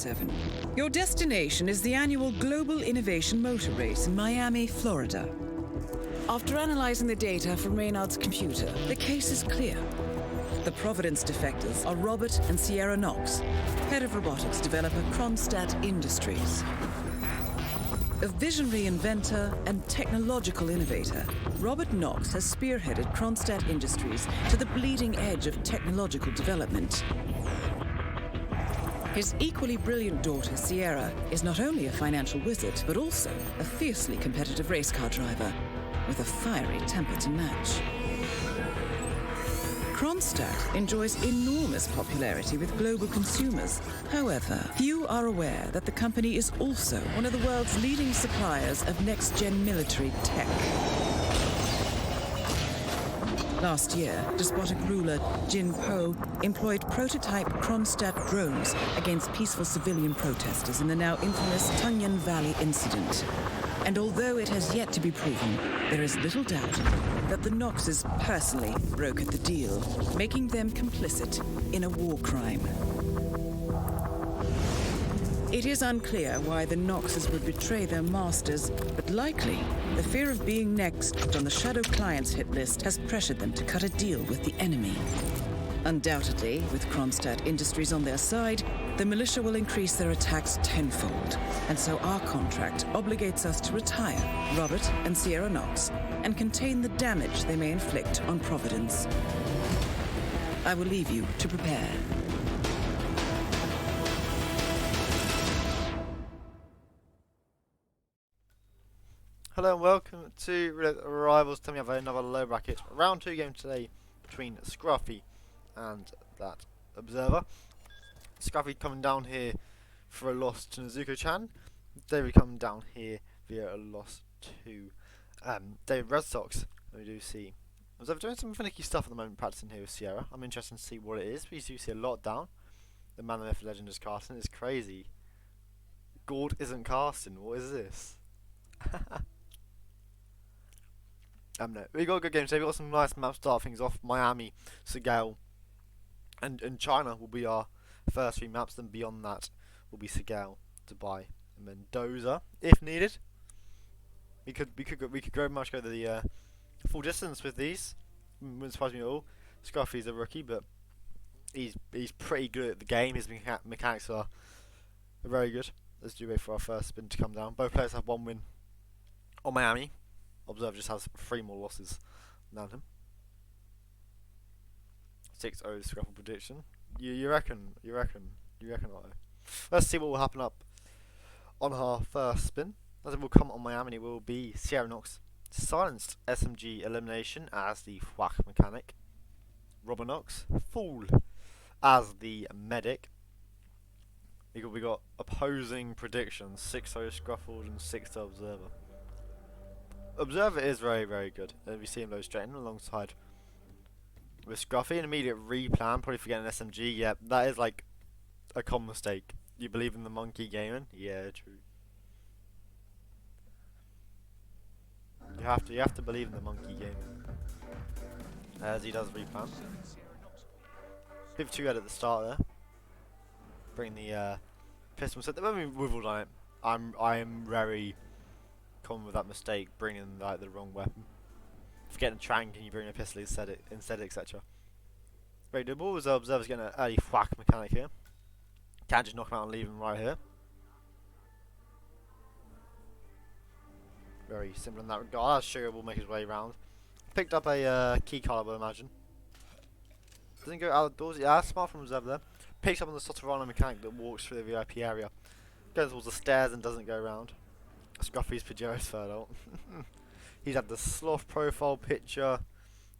7. Your destination is the annual Global Innovation Motor Race in Miami, Florida. After analyzing the data from Reynard's computer, the case is clear. The Providence defectors are Robert and Sierra Knox, head of robotics developer Kronstadt Industries. A visionary inventor and technological innovator, Robert Knox has spearheaded Kronstadt Industries to the bleeding edge of technological development. His equally brilliant daughter, Sierra, is not only a financial wizard, but also a fiercely competitive race car driver with a fiery temper to match. Kronstadt enjoys enormous popularity with global consumers. However, few are aware that the company is also one of the world's leading suppliers of next-gen military tech. Last year, despotic ruler Jin Po employed prototype Kronstadt drones against peaceful civilian protesters in the now infamous Tunyan Valley incident. And although it has yet to be proven, there is little doubt that the Knoxes personally brokered the deal, making them complicit in a war crime. It is unclear why the Knoxes would betray their masters, but likely the fear of being next on the Shadow Clients hit list has pressured them to cut a deal with the enemy. Undoubtedly, with Kronstadt Industries on their side, the militia will increase their attacks tenfold, and so our contract obligates us to retire Robert and Sierra Knox and contain the damage they may inflict on Providence. I will leave you to prepare. Hello and welcome to Roulette Arrivals. Tell me I have another low bracket round 2 game today between Scruffy and that Observer. Scruffy coming down here for a loss to Nezuko-chan. David coming down here via a loss to David Red Sox. We do see Observer doing some finicky stuff at the moment, practicing here with Sierra. I'm interested to see what it is. We do see a lot down. The man, the myth, legend is casting. It's crazy. Gord isn't casting. What is this? No, we got a good game today. We got some nice maps to start things off. Miami, Segal, and China will be our first 3 maps. Then beyond that will be Segal, Dubai, and Mendoza if needed. We could very much go the full distance with these. Wouldn't surprise me at all. Scruffy's a rookie, but he's pretty good at the game. His mechanics are very good. Let's do wait for our first spin to come down. Both players have 1 win on Miami. Observer just has 3 more losses than him. 6-0 Scruffle prediction. You reckon, Otto? Let's see what will happen up on our first spin. As it will come on Miami, it will be Sierra Knox silenced SMG elimination as the whack mechanic. Robert Knox fool as the medic. We got opposing predictions: 6-0 Scruffled and 6-0 Observer. Observer is very, very good. We see him low straight in alongside with Scruffy. An immediate replan, probably forgetting SMG. Yeah, that is like a common mistake. You believe in the monkey gaming? Yeah, true. You have to believe in the monkey gaming. As he does replan. Bit of 2 head at the start there. Bring the pistol set. When we wiggled on it, I am very common with that mistake, bringing like the wrong weapon. Forgetting a trank and you bring a pistol instead, etc. Very doable. As Observer's getting an early whack mechanic here. Can't just knock him out and leave him right here. Very simple in that regard. As Sugar will make his way around. Picked up a key card, I would imagine. Doesn't go outdoors. Yeah, smart from Observer there. Picks up on the Sotorano mechanic that walks through the VIP area. Goes towards the stairs and doesn't go around. Scruffy's Pajero's third ult. He's had the sloth profile picture.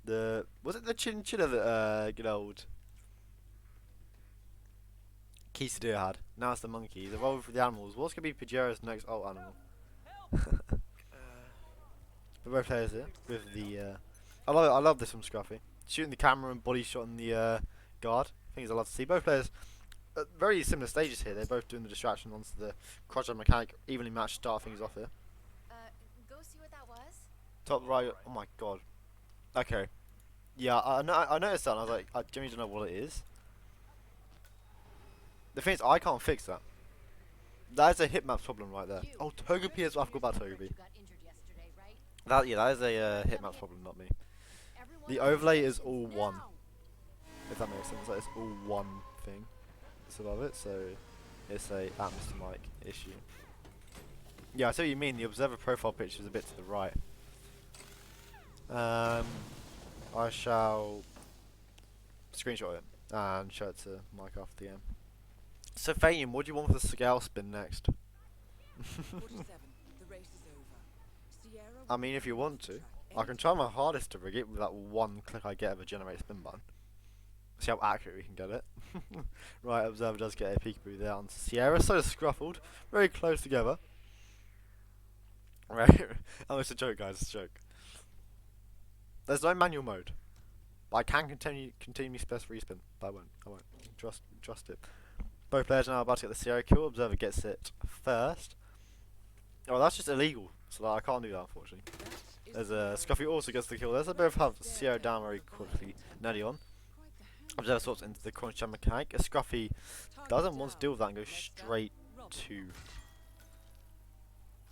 Was it the chinchilla that good old Quesadilla had? Now it's the monkey. He's evolved for the animals. What's gonna be Pajero's next ult animal? The both players here with the. I love this from Scruffy. Shooting the camera and body shot on the guard. Things I love to see. Both players at very similar stages here. They're both doing the distraction onto the quadrant mechanic. Evenly matched start things off here. Go see what that was. Top right. Oh my god. Okay. Yeah, I noticed that and I was like, I genuinely don't know what it is. The thing is, I can't fix that. That is a hitmap problem right there. Oh, Togepi as well. I forgot about Togepi. That is a hitmap problem, not me. The overlay is all one. If that makes sense, like it's all one thing. It's above it, so it's a Mr. Mike issue. Yeah, I see what you mean. The observer profile picture is a bit to the right. I shall screenshot it and show it to Mike after the end. So Fanium, what do you want for the scale spin next? 47. The race is over. Sierra I mean, if you want to, I can try my hardest to rig it with that one click I get of a generate spin button. See how accurate we can get it. Right, Observer does get a peekaboo there on Sierra, so does Scruffled. Very close together. Right, oh, it's a joke, guys, it's a joke. There's no manual mode. But I can continue press respin, but I won't. Trust it. Both players are now about to get the Sierra kill. Observer gets it first. Oh, that's just illegal, so I can't do that, unfortunately. There's a Scruffy also gets the kill. There's a bit of have Sierra down very quickly. Nelly on. Observer swaps into the crunch jam mechanic. Scruffy doesn't want to deal with that and goes straight to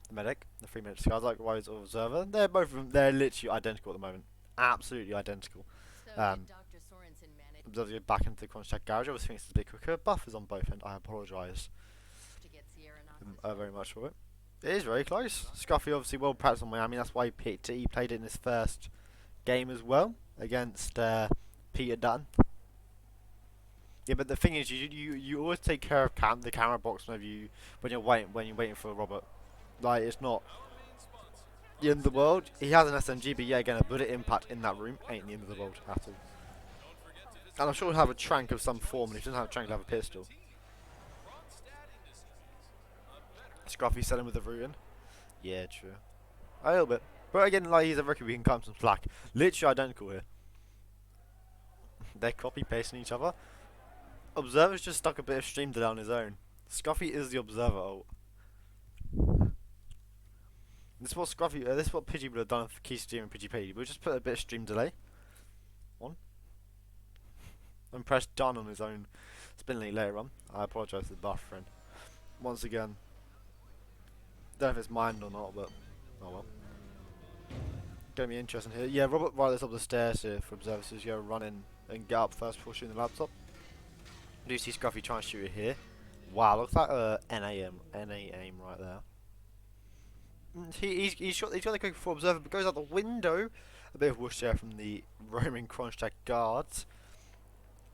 the medic. The 3-minute disguise, likewise Observer. They're both of them. They're literally identical at the moment. Absolutely identical. Observer goes back into the crunch jam garage. Obviously thinks it's a bit quicker. Buffers on both ends. I apologise very much for it. It is very close. Scruffy obviously well practiced on Miami. That's why he picked it. He played it in his first game as well against Peter Dutton. Yeah, but the thing is, you always take care of the camera box when you're waiting for Robert. Like, it's not the end of the world. He has an SMG, but yeah, again, a bullet impact in that room ain't the end of the world at all. And I'm sure he'll have a trank of some form, and if he doesn't have a trank, he'll have a pistol. Scruffy selling with the Rootin. Yeah, true. A little bit. But again, like, he's a rookie, we can cut him some slack. Literally identical here. They're copy-pasting each other. Observer's just stuck a bit of stream delay on his own. Scruffy is the Observer ult. This is what Scruffy, this is what Pidgey would have done for Key Steam and Pidgey. We'll just put a bit of stream delay. On. And press done on his own spin link later on. I apologise to the buffering. Once again. Don't know if it's mined or not, but oh well. Gonna be interesting here. Yeah, Robert right up the stairs here for Observer, so he's gonna run in and get up first before shooting the laptop. Do you see Scruffy trying to shoot it here? Wow, looks like a NA aim right there. He's got the quick before Observer, but goes out the window. A bit of whoosh there from the roaming crunch tag guards.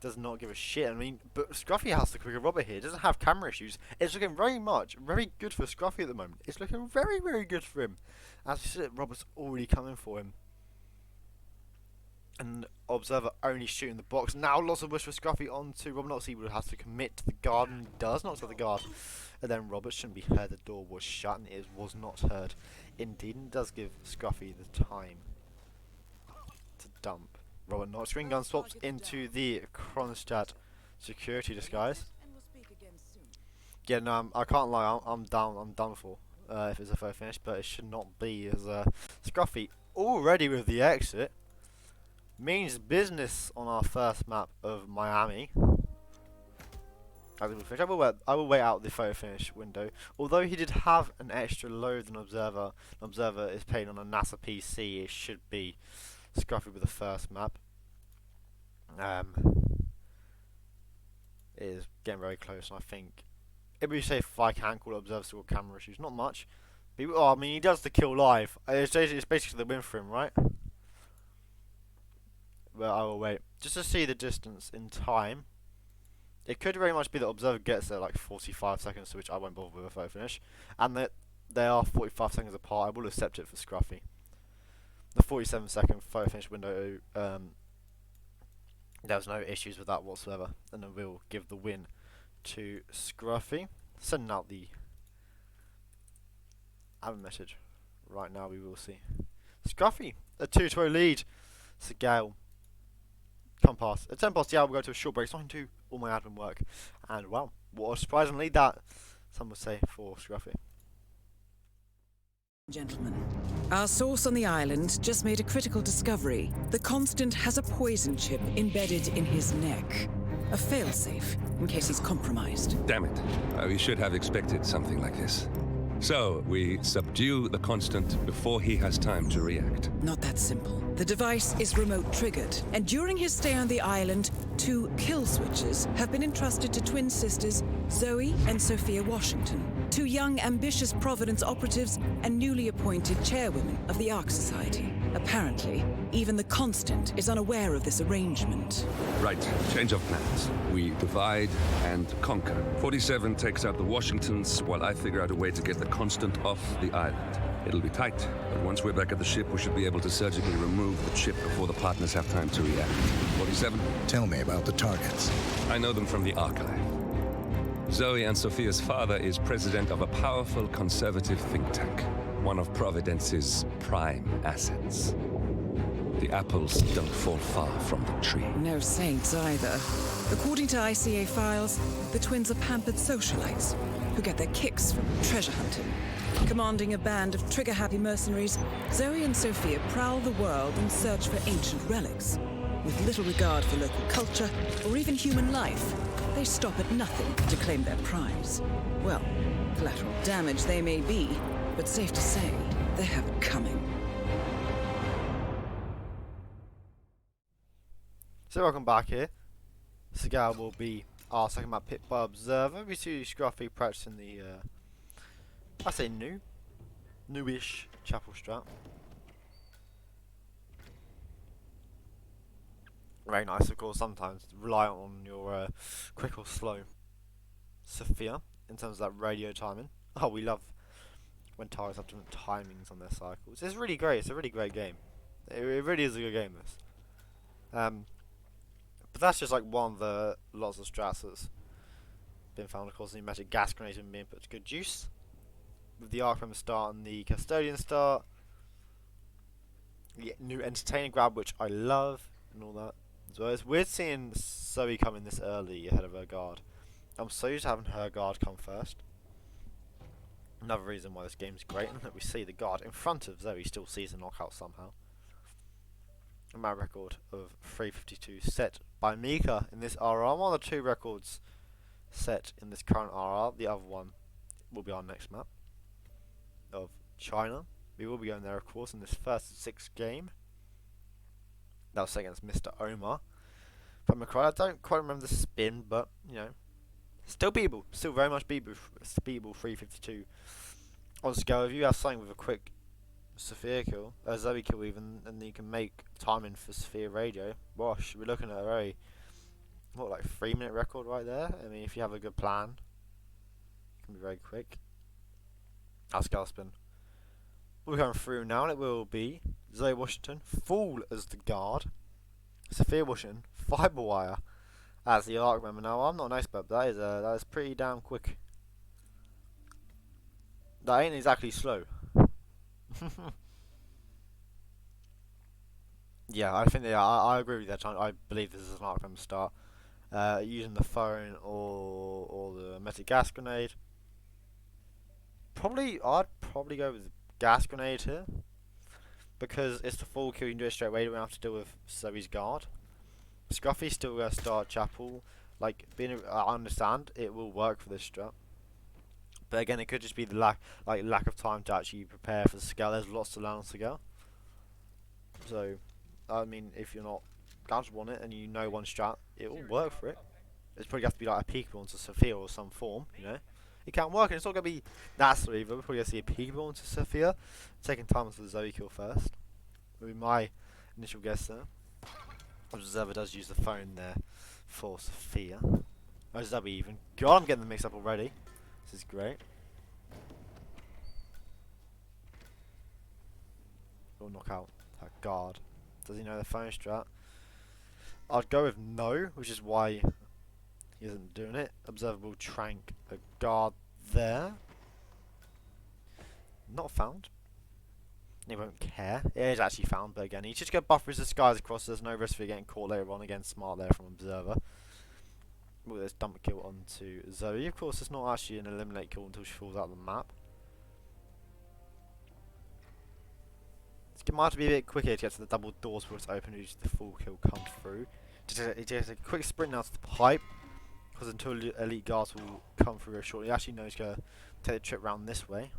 Does not give a shit. I mean, but Scruffy has the quicker Robert here. Doesn't have camera issues. It's looking very good for Scruffy at the moment. It's looking very good for him. As we said, Robert's already coming for him. And Observer only shooting the box. Now lots of wish for Scruffy onto Robert. Not see would have to commit to the guard, and he does not to the guard. And then Robert shouldn't be heard. The door was shut, and it was not heard. Indeed, and does give Scruffy the time to dump. Robert not string gun swaps into the Kronstadt security disguise. Yeah, no, I can't lie. I'm done for. If it's a fair finish, but it should not be, as Scruffy already with the exit. Means business on our first map of Miami. I will wait out the photo finish window. Although he did have an extra load than Observer. Observer is playing on a NASA PC. It should be Scruffy with the first map. It is getting very close, and I think it would be safe if I can call Observer still got camera issues. Not much. But, I mean, he does the kill live. It's basically the win for him, right? But I will wait. Just to see the distance in time. It could very much be that Observer gets there like 45 seconds, to which I won't bother with a photo finish. And that they are 45 seconds apart. I will accept it for Scruffy. The 47-second photo finish window, there was no issues with that whatsoever. And then we'll give the win to Scruffy. Sending out the admin message. Right now we will see. Scruffy, a 2-0 lead. Segale. Come past. At 10 past the hour, we'll go to a short break. It's not to all my admin work. And wow, what a surprising lead that, some would say, for Scruffy. Gentlemen, our source on the island just made a critical discovery. The Constant has a poison chip embedded in his neck. A failsafe, in case he's compromised. Damn it. We should have expected something like this. So, we subdue the Constant before he has time to react. Not that simple. The device is remote triggered, and during his stay on the island, 2 kill switches have been entrusted to twin sisters Zoe and Sophia Washington, 2 young, ambitious Providence operatives and newly appointed chairwomen of the Ark Society. Apparently, even the Constant is unaware of this arrangement. Right, change of plans. We divide and conquer. 47 takes out the Washingtons, while I figure out a way to get the Constant off the island. It'll be tight, but once we're back at the ship, we should be able to surgically remove the chip before the partners have time to react. 47? Tell me about the targets. I know them from the archive. Zoe and Sophia's father is president of a powerful conservative think tank, one of Providence's prime assets. The apples don't fall far from the tree. No saints either. According to ICA files, the twins are pampered socialites who get their kicks from treasure hunting. Commanding a band of trigger-happy mercenaries, Zoe and Sophia prowl the world in search for ancient relics. With little regard for local culture or even human life, they stop at nothing to claim their prize. Well, collateral damage they may be, but safe to say, they have it coming. So welcome back here. Cigar will be our second map picked by Observer. We see Scruffy practicing the, I say newish chapel strat. Very nice, of course. Sometimes rely on your quick or slow Sophia in terms of that radio timing. Oh, we love when tires have different timings on their cycles. It's really great. It's a really great game. It really is a good game. This. But that's just like one of the lots of strats that's been found. Of course, the magic gas grenade has been being put to good use. With the Arkham start and the Custodian start. The new Entertainer grab, which I love, and all that. As well. It's weird seeing Zoe come in this early ahead of her guard. I'm so used to having her guard come first. Another reason why this game is great, and that we see the guard in front of Zoe still sees a knockout somehow. A map record of 352 set by Mika in this RR. One of the 2 records set in this current RR. The other one will be our next map of China. We will be going there, of course, in this first 6th game. That was against Mr. Omar from McCray. I don't quite remember the spin, but you know, still beatable. Still very much beatable. 352 on scale. If you have something with a quick Sophia kill, Zoe kill even, and you can make timing for Sophia radio. Gosh, we're looking at a very, what, like 3-minute record right there. I mean, if you have a good plan, it can be very quick. Our scale spin. We're going through now, and it will be Zoe Washington, full as the guard. Sophia Washington, fiber wire as the arc member. Now, I'm not an expert, but that is pretty damn quick. That ain't exactly slow. Yeah, I think I agree with that. I believe this is an arc member start. Using the phone or the metal gas grenade. I'd probably go with the gas grenade here, because it's the full kill. You can do it straight away. You don't have to deal with Zoe's guard. Scruffy still gonna start chapel. Like, I understand it will work for this strat, but again, it could just be the lack of time to actually prepare for the scale. There's lots to learn on scale. So, I mean, if you're not comfortable on it and you know one strat, it will work for it. It's probably have to be like a peekaboo into Sophia or some form, you know. It can work, and it's not going to be that slow either. We're probably going to see a peekaboo into Sophia. Taking time onto the Zoe kill first. Would be my initial guess there. Observer does use the phone there for Sophia. Oh, Zoe even. God, I'm getting the mix up already. This is great. We'll knock out that guard. Does he know the phone strat? I'd go with no, which is why he isn't doing it. Observer will trank a guard there. Not found. He won't care. It is actually found, but again, he's just going to buffer his disguise across. There's no risk for getting caught later on. Again, smart there from Observer. Look at this dump kill onto Zoe. Of course, it's not actually an eliminate kill until she falls out of the map. It might have to be a bit quicker to get to the double doors before it's open, and the full kill comes through. He takes a quick sprint now to the pipe, because until elite guards will come through very shortly. He actually knows he's going to take the trip round this way.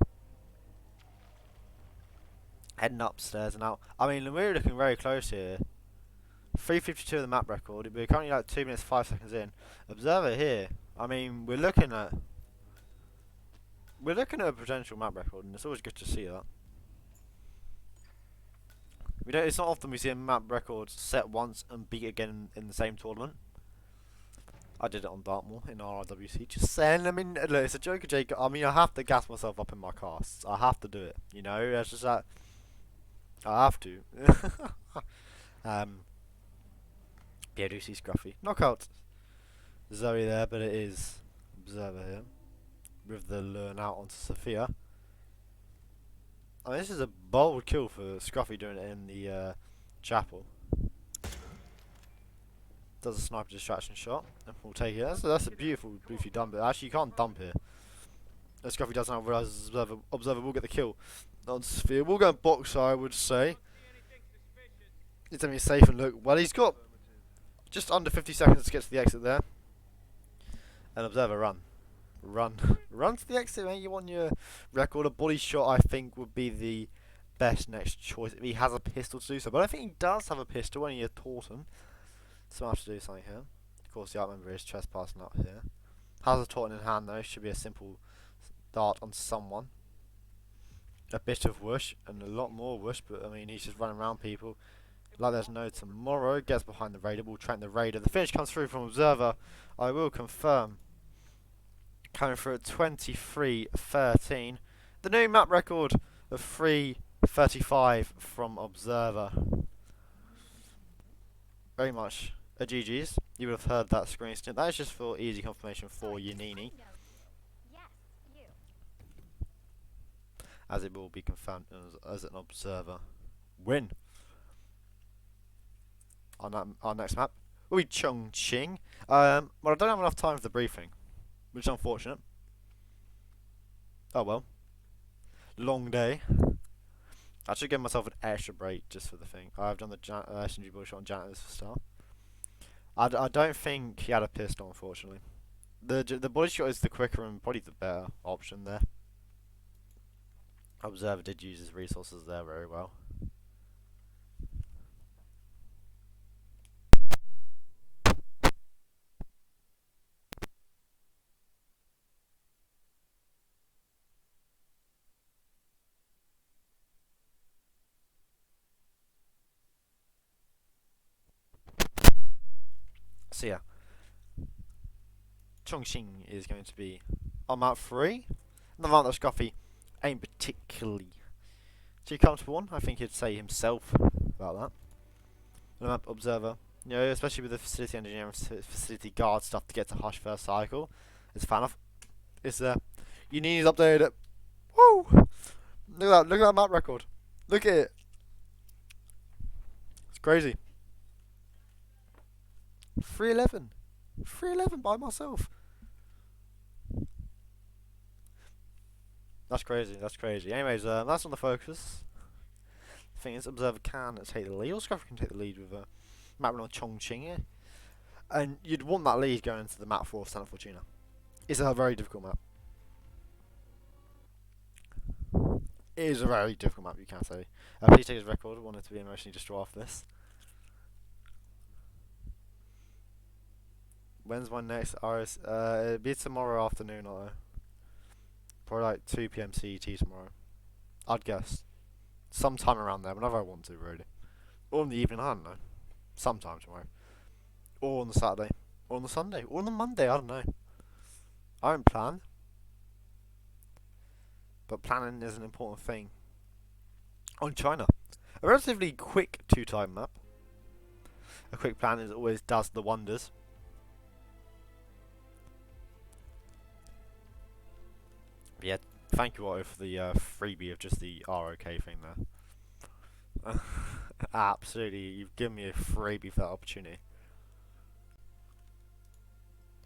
Heading upstairs and out. I mean, we're looking very close here. 3:52 of the map record. We're currently like 2 minutes 5 seconds in. Observer here. I mean, we're looking at a potential map record, and it's always good to see that. It's not often we see a map record set once and beat again in the same tournament. I did it on Dartmoor in RRWC. Just saying. I mean, look, it's a joke, Jake. I mean, I have to gas myself up in my casts. I have to do it. You know, it's just that I have to. Yeah, I do see Scruffy. Knockout. Zoe there, but it is Observer here with the learn out onto Sophia. I mean, this is a bold kill for Scruffy doing it in the chapel. Does a sniper distraction shot, and we'll take it. That's a beautiful beefy dump. But actually, you can't dump here. Scruffy doesn't have realize Observer will get the kill on Sophia. We'll go and box, I would say. It's going to be safe and look. Well, he's got just under 50 seconds to get to the exit there. And Observer, run. Run to the exit, mate. You want your record. A body shot, I think, would be the best next choice if he has a pistol to do so. But I think he does have a pistol when he had taught him. So I have to do something here. Of course, the outmember is trespassing up here. Has a Taunton in hand, though. Should be a simple dart on someone. A bit of whoosh, and a lot more whoosh, but I mean, he's just running around people like there's no tomorrow. Gets behind the raider. We'll train the raider. The finish comes through from Observer. I will confirm. Coming through at 23:13. The new map record of 3:35 from Observer. Very much a GG's. You would have heard that screen snip. That is just for easy confirmation for Yanini. Yes, you. As it will be confirmed as an Observer win. On our next map will be Chongqing. Well, I don't have enough time for the briefing, which is unfortunate. Oh well. Long day. I should give myself an extra break just for the thing. I've done the SMG bullshit on Janitors for start. I don't think he had a pistol, unfortunately. The body shot is the quicker and probably the better option there. Observer did use his resources there very well. So yeah, Chongqing is going to be on map 3. The map that Scruffy ain't particularly too comfortable on. I think he'd say himself about that. The map Observer, you know, especially with the facility engineer and facility guard stuff to get to Hush first cycle, is a fan of. It's there. You need to update it. Woo! Look at that map record. Look at it. It's crazy. 311 by myself. That's crazy. Anyways, that's on the focus. The thing is, Observer can take the lead, or Scruffy can take the lead with a map run on Chongqing here. And you'd want that lead going into the map 4 of Santa Fortuna. It's a very difficult map. It is a very difficult map, you can say. Please take his record. I wanted to be emotionally distraught after this. When's my next RS? It'll be tomorrow afternoon, or probably like 2 PM CET tomorrow. I'd guess. Sometime around there, whenever I want to, really. Or in the evening, I don't know. Sometime tomorrow. Or on the Saturday. Or on the Sunday. Or on the Monday, I don't know. I don't plan. But planning is an important thing. On China. A relatively quick 2-time map. A quick plan is always does the wonders. Yeah, thank you all for the freebie of just the ROK thing there. Absolutely, you've given me a freebie for that opportunity.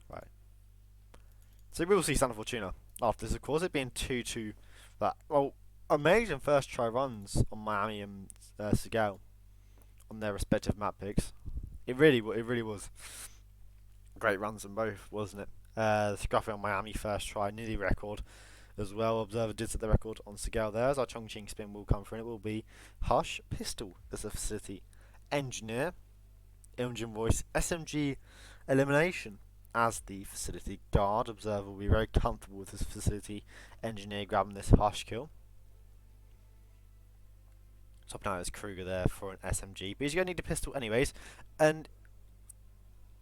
Right. So we will see Santa Fortuna after this, of course, it being 2-2. That, well, amazing first try runs on Miami and Segal on their respective map picks. It really was. Great runs in both, wasn't it? Scruffy on Miami first try, nearly record as well. Observer did set the record on Segal there, as our Chongqing spin will come through, and it will be Hush Pistol as the facility engineer. Imogen Voice SMG Elimination as the facility guard. Observer will be very comfortable with his facility engineer grabbing this Hush kill. Top now is Kruger there for an SMG, but he's going to need a pistol anyways, and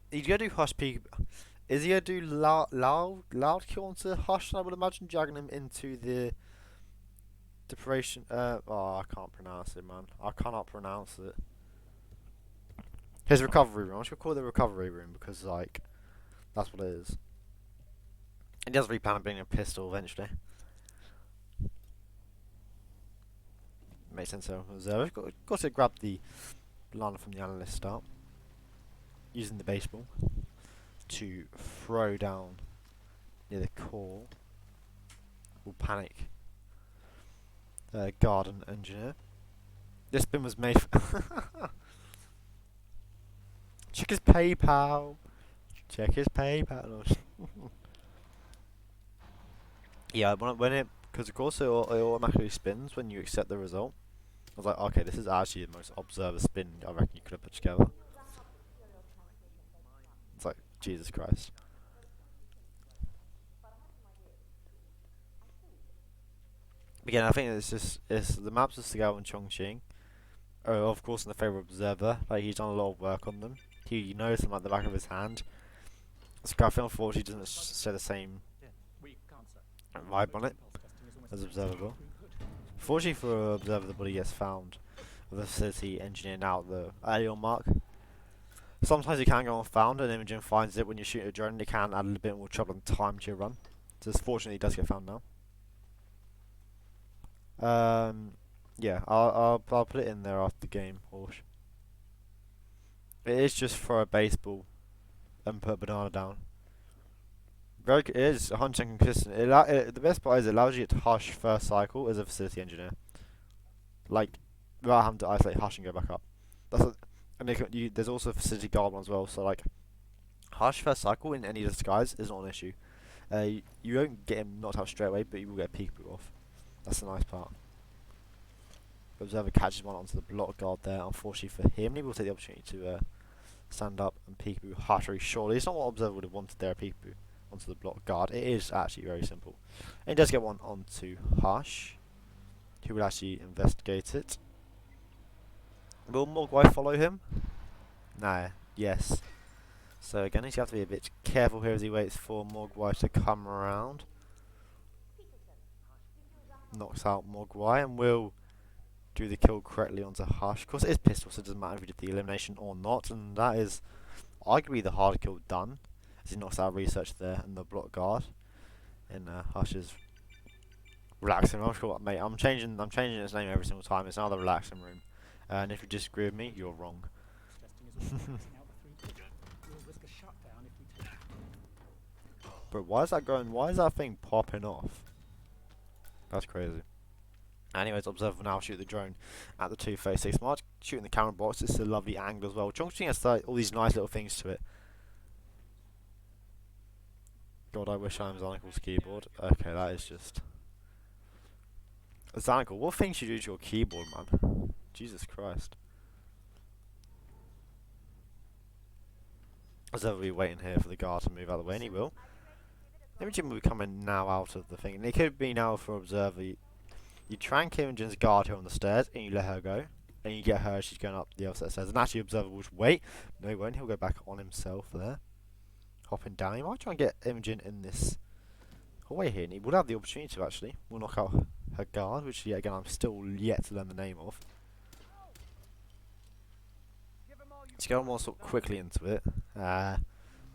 he's going to do Hush P. Is he going to do loud kill onto Hush? I would imagine, dragging him into the deprivation. Oh, I can't pronounce it, man. I cannot pronounce it. His recovery room. I'm just gonna call it the recovery room because, like, that's what it is. He does replan on being a pistol eventually. Makes sense. So we've got to grab the line from the analyst start, using the baseball to throw down near the core. Will panic. Garden engineer. This spin was made for check his PayPal. Check his PayPal. Yeah, when it, because of course it automatically spins when you accept the result. I was like, okay, this is actually the most observer spin I reckon you could have put together. It's like, Jesus Christ. Again, I think it's the maps of Segal and Chongqing are of course in the favour of observer. Like, he's done a lot of work on them. He knows them like the back of his hand. Scruffy unfortunately doesn't share the same vibe on it as observable. Fortunately for observer, the body gets found with the facility engineer now at the early mark. Sometimes you can go unfound and Imogen finds it when you shoot a drone. It can add a little bit more trouble and time to your run. So fortunately it does get found now. Yeah, I'll put it in there after the game, Horsh. It is just throw a baseball and put a banana down. It is 100% consistent. The best part is it allows you to hush first cycle as a facility engineer. Like, without having to isolate hush and go back up. There's also a facility guard one as well, so like, hush first cycle in any disguise is not an issue. You won't get him knocked out straight away, but you will get a peekaboo off. That's the nice part. Observer catches one onto the block guard there. Unfortunately for him, he will take the opportunity to stand up and peekaboo Hush very shortly. It's not what Observer would have wanted there, a peekaboo onto the block guard. It is actually very simple. And he does get one onto Hush, who will actually investigate it. Will Mogwai follow him? Nah, yes. So again, he's going to have to be a bit careful here as he waits for Mogwai to come around. Knocks out Mogwai and will do the kill correctly onto Hush. Of course, it is pistol, so it doesn't matter if he did the elimination or not, and that is arguably the hard kill done, as he knocks out research there and the block guard. And Hush's relaxing room. Mate, I'm changing its name every single time. It's now the relaxing room. And if you disagree with me, you're wrong. But why is that going? Why is that thing popping off? That's crazy. Anyways, Observer now shoot the drone at the 236 mark. Shooting the camera box. It's a lovely angle as well. Chongqing has all these nice little things to it. God, I wish I was on Zanical's keyboard. Okay, that is just... Zanical, what things you do to your keyboard, man? Jesus Christ. Observer will be waiting here for the guard to move out of the way, and he will. Imogen will be coming now out of the thing, and it could be now for Observer. You trank Imogen's guard here on the stairs, and you let her go, and you get her, she's going up the other set of stairs, and actually Observer will just wait. No, he won't, he'll go back on himself there. Hopping down, he might try and get Imogen in this hallway here, and he would have the opportunity to actually. We'll knock out her guard, which yet again I'm still yet to learn the name of. Let's go more sort of quickly into it.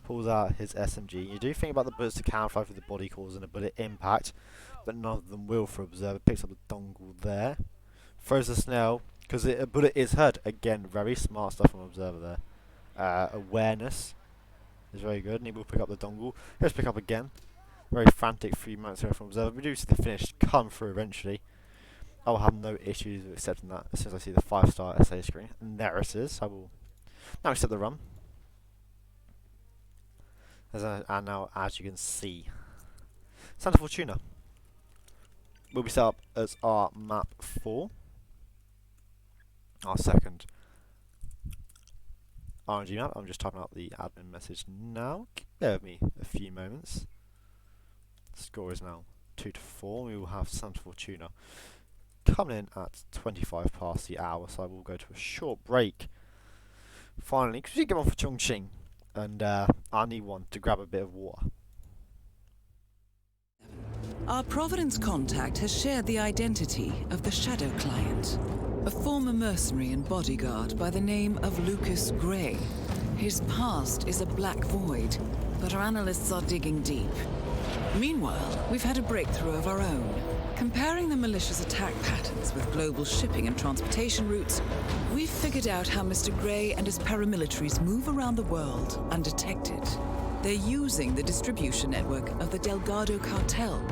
Pulls out his SMG. You do think about the bullets to camouflage with the body causing a bullet impact, but none of them will for Observer. Picks up the dongle there. Throws the snail, because a bullet is heard. Again, very smart stuff from Observer there. Awareness is very good, and he will pick up the dongle. He'll just pick up again. Very frantic 3 months here from Observer. We do see the finish come through eventually. I will have no issues with accepting that as soon as I see the 5-star SA screen. And there it is. I will Now we set the run. And now, as you can see, Santa Fortuna will be set up as our map 4. Our second RNG map. I'm just typing out the admin message now. Bear with me a few moments. The score is now 2-4. We will have Santa Fortuna coming in at 25 past the hour, so I will go to a short break finally, because we get on for Chongqing, and I need one to grab a bit of water. Our Providence contact has shared the identity of the Shadow Client, a former mercenary and bodyguard by the name of Lucas Gray. His past is a black void, but our analysts are digging deep. Meanwhile, we've had a breakthrough of our own. Comparing the malicious attack patterns with global shipping and transportation routes, we've figured out how Mr. Gray and his paramilitaries move around the world undetected. They're using the distribution network of the Delgado cartel,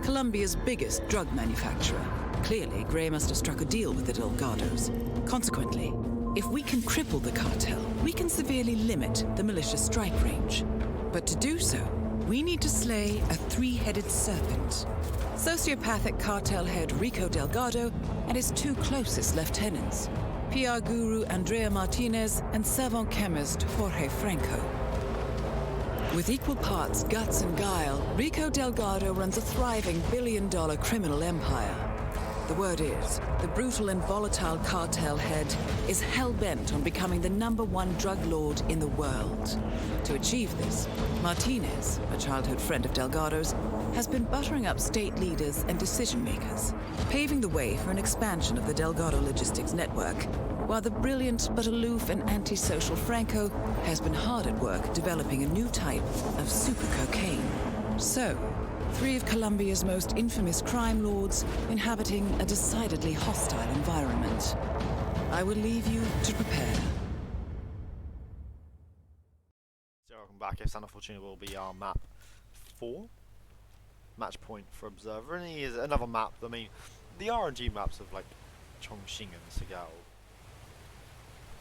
Colombia's biggest drug manufacturer. Clearly, Gray must have struck a deal with the Delgados. Consequently, if we can cripple the cartel, we can severely limit the malicious strike range. But to do so, we need to slay a three-headed serpent. Sociopathic cartel head Rico Delgado and his two closest lieutenants, PR guru Andrea Martinez and savant chemist Jorge Franco. With equal parts guts and guile, Rico Delgado runs a thriving billion-dollar criminal empire. The word is, the brutal and volatile cartel head is hell-bent on becoming the #1 drug lord in the world. To achieve this, Martinez, a childhood friend of Delgado's, has been buttering up state leaders and decision-makers, paving the way for an expansion of the Delgado logistics network, while the brilliant but aloof and antisocial Franco has been hard at work developing a new type of super cocaine. So, 3 of Colombia's most infamous crime lords inhabiting a decidedly hostile environment. I will leave you to prepare. So welcome back. Santa Fortuna will be our map 4. Match point for Observer, and here's another map. I mean, the RNG maps of like Chongqing and Segal,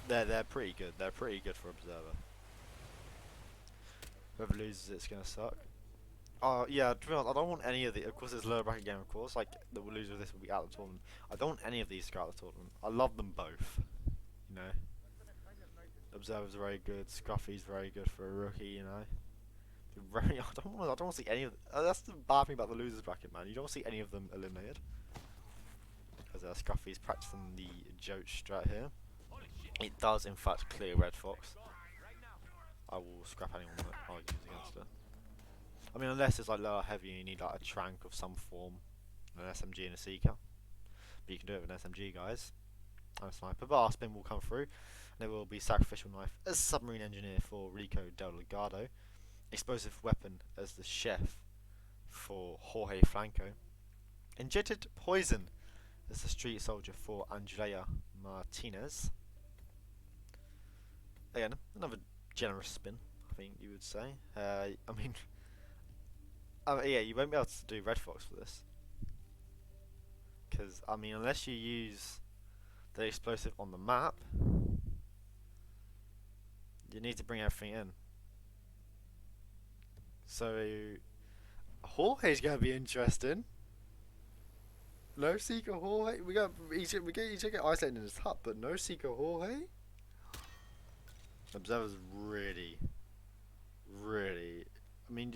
they're pretty good. They're pretty good for Observer. Whoever loses it's gonna suck. Yeah, to be honest, I don't want any of the. Of course, it's a lower bracket game. Of course, like the loser of this will be out of the tournament. I don't want any of these to go out of the tournament. I love them both. You know, Observer's very good. Scruffy's very good for a rookie. You know. Very, I don't want to see any of. That's the bad thing about the losers bracket, man. You don't see any of them eliminated because Scruffy's practicing the joke strat here. It does, in fact, clear Red Fox. I will scrap anyone that argues against it. I mean, unless it's like lower heavy and you need like a trank of some form, an SMG and a Seeker. But you can do it with an SMG, guys. And a sniper. But our spin will come through. There will be sacrificial knife as submarine engineer for Rico Delgado. Explosive weapon as the chef for Jorge Franco. Injected poison as the street soldier for Andrea Martinez. Again, another generous spin, I think you would say. I mean, yeah, you won't be able to do Red Fox for this. Because, I mean, unless you use the explosive on the map, you need to bring everything in. So, Jorge's gonna be interesting. No Seeker Jorge. We get isolated in his hut, but no Seeker Jorge. Observer's really. I mean,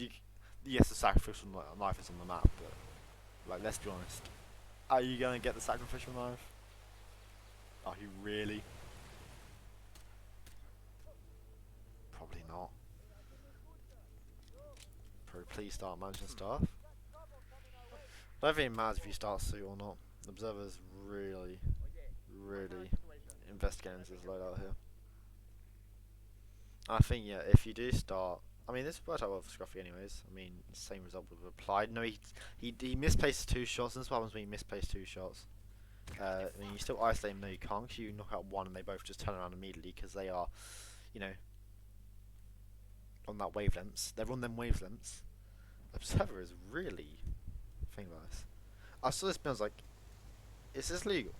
yes, the sacrificial knife is on the map, but like, let's be honest. Are you gonna get the sacrificial knife? Are you really? Probably not. Please start managing stuff. I don't think it matters if you start suit or not. The Observer's really investigating his loadout here. I think, yeah, if you do start, I mean, this worked out well for Scruffy anyways. I mean, same result would have applied. No, he misplaced 2 shots, and this is what happens when you misplace 2 shots. I mean, you still isolate him, no you can't, because you knock out one and they both just turn around immediately, because they are, you know, on that wavelengths. They're on them wavelengths. Observer is really thinking about this. I saw this and I was like, is this legal?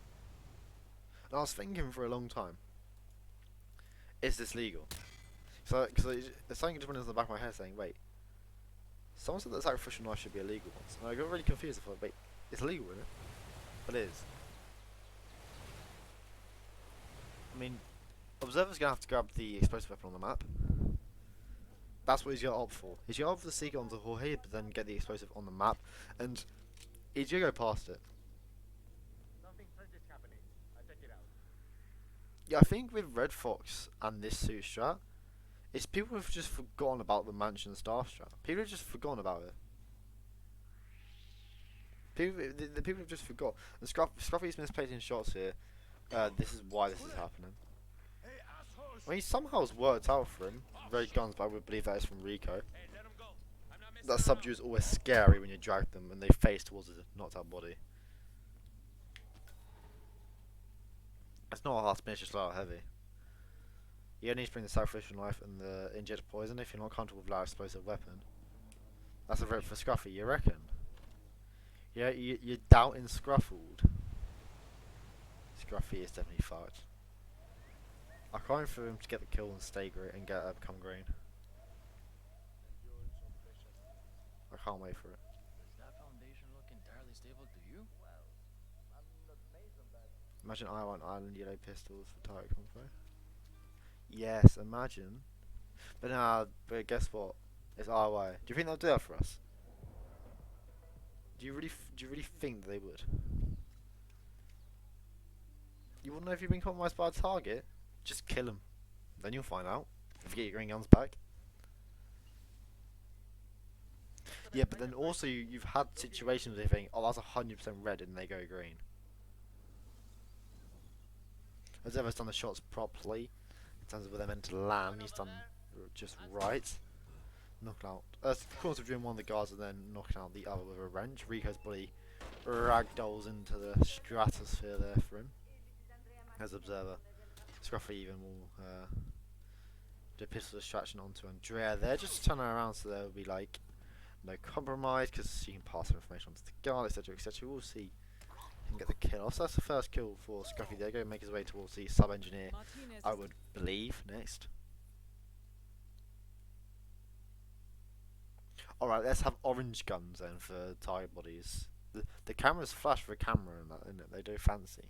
And I was thinking for a long time, is this legal? So, because it's something just went into the back of my head saying, wait, someone said that sacrificial knife should be illegal once, and I got really confused. I thought, wait, it's legal, isn't it? But it is. I mean, Observer's gonna have to grab the explosive weapon on the map. That's what he's gonna opt for. He's gonna opt for the seeker onto Jorge, but then get the explosive on the map, and he's gonna go past it. Something strange is happening. I'll check it out. Yeah, I think with Red Fox and this suit strat, it's people have just forgotten about the mansion staff strat. People have just forgotten about it. The people have just forgot. And Scruffy's misplacing shots here. This is why this is happening. I mean, somehow it's worked out for him. Very guns, but I would believe that is from Rico. That subdue is always scary when you drag them and they face towards a knocked out body. It's not hard to finish, it's a lot heavy. You only need to bring the sacrificial knife and the injected poison if you're not comfortable with that explosive weapon. That's a vote for Scruffy, you reckon? Yeah, you're doubting Scruffled. Scruffy is definitely fucked. I can't wait for him to get the kill and stay great and get become green. I can't wait for it. Does that foundation look entirely stable to you? Well, I'm not amazed on that. Imagine I want island yellow pistols for target combo. Yes, imagine. But nah, but guess what? It's RY. Do you think they'll do that for us? Do you really think they would? You wouldn't know if you've been compromised by a target? Just kill him. Then you'll find out. If you get your green guns back. Yeah, but then also you've had situations where you think, oh, that's 100% red, and they go green. Has ever done the shots properly in terms of where they're meant to land? He's done just right. Knocked out. Of course, we're doing one of the guards and then knocking out the other with a wrench. Rico's body ragdolls into the stratosphere there for him. As Observer. Scruffy even will do a pistol distraction onto Andrea there, just to turn her around so there will be like no compromise because she can pass her information on to the guard, etc. etc. We'll see him get the kill. So that's the first kill for Scruffy there. Go make his way towards the sub engineer, I would believe, next. Alright, let's have orange guns then for target bodies. The cameras flash for a camera and that, isn't it? They do fancy.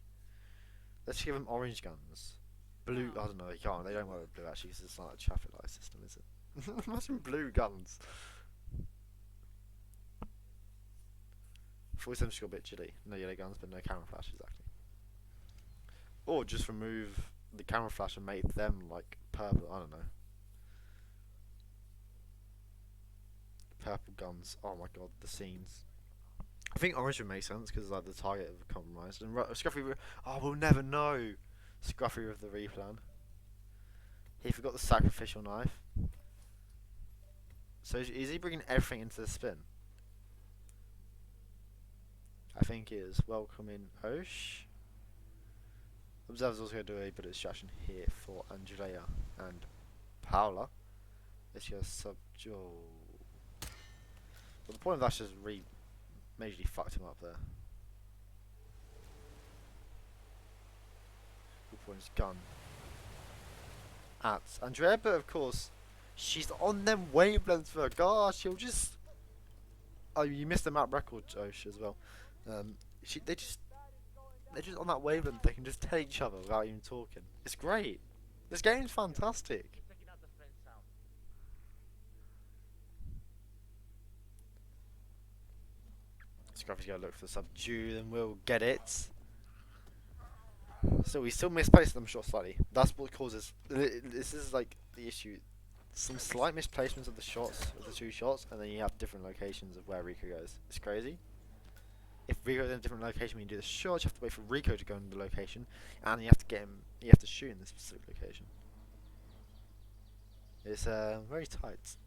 Let's give them orange guns. Blue, I don't know, they can't. They don't work with blue actually because it's not a traffic light system, is it? Imagine blue guns. 47 score bit chilly. No yellow guns, but no camera flash, exactly. Or just remove the camera flash and make them like purple, I don't know. Purple guns, oh my god, the scenes. I think orange would make sense because like the target of compromised. And Scruffy, oh, we'll never know. Scruffy with the replan. He forgot the sacrificial knife. So is he bringing everything into the spin? I think he is. Welcome in Osh. Observer's also going to do a bit of distraction here for Andrea and Paula. Let's go subdue. But the point of that's just really majorly fucked him up there. Good point, his gun. At Andrea, but of course, she's on them wavelengths for her. Gosh, she'll just. Oh, you missed the map record, Osh, as well. They're just on that wavelength. They can just tell each other without even talking. It's great. This game's fantastic. Picking out the French sound. Scruffy's gonna look for the subdue, then we'll get it. So we still misplaced them shot slightly. That's what causes. This is like the issue. Some slight misplacements of the shots, of the two shots, and then you have different locations of where Rico goes. It's crazy. If Rico's in a different location when you do the shot, you have to wait for Rico to go in the location, and you have to get him. You have to shoot in this specific location. It's very tight.